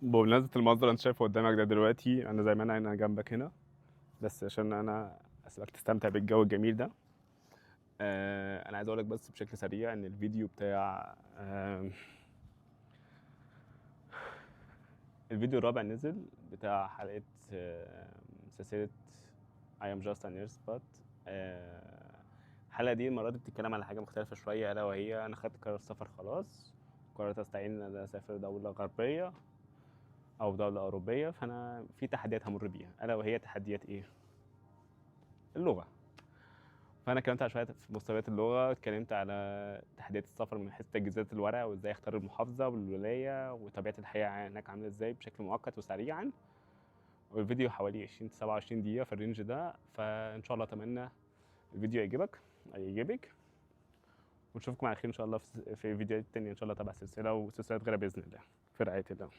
بمناسبة المنظر اللي انت شايفه قدامك ده دلوقتي، انا زي ما انا جنبك هنا، بس عشان انا اسيبك تستمتع بالجو الجميل ده. انا عايز اقولك بس بشكل سريع ان الفيديو بتاع الفيديو الرابع نزل بتاع حلقة سلسلة I am just an earthbot. الحلقة دي المرة دي بتتكلم على حاجة مختلفة شوية، ألا وهي أنا خدت قرار السفر خلاص. قررت أستعين إن أنا أسافر دولة غربية أو دولة أوروبية، فأنا في تحديات همر بيها، ألا وهي تحديات إيه؟ اللغة. فأنا اتكلمت على شوية في مستويات اللغة، اتكلمت على تحديات السفر من حيث تجهيزات الورق وإزاي أختار المحافظة والولاية وطبيعة الحياة هناك عاملة إزاي بشكل مؤقت وسريعا. والفيديو حوالي 27 دقيقة في الرينج ده، فإن شاء الله أتمنى الفيديو يعجبك، ونشوفكم على خير إن شاء الله في فيديوهات تانية إن شاء الله تبع سلسلة وسلسلة غيرها بإذن الله، في رعاية الله.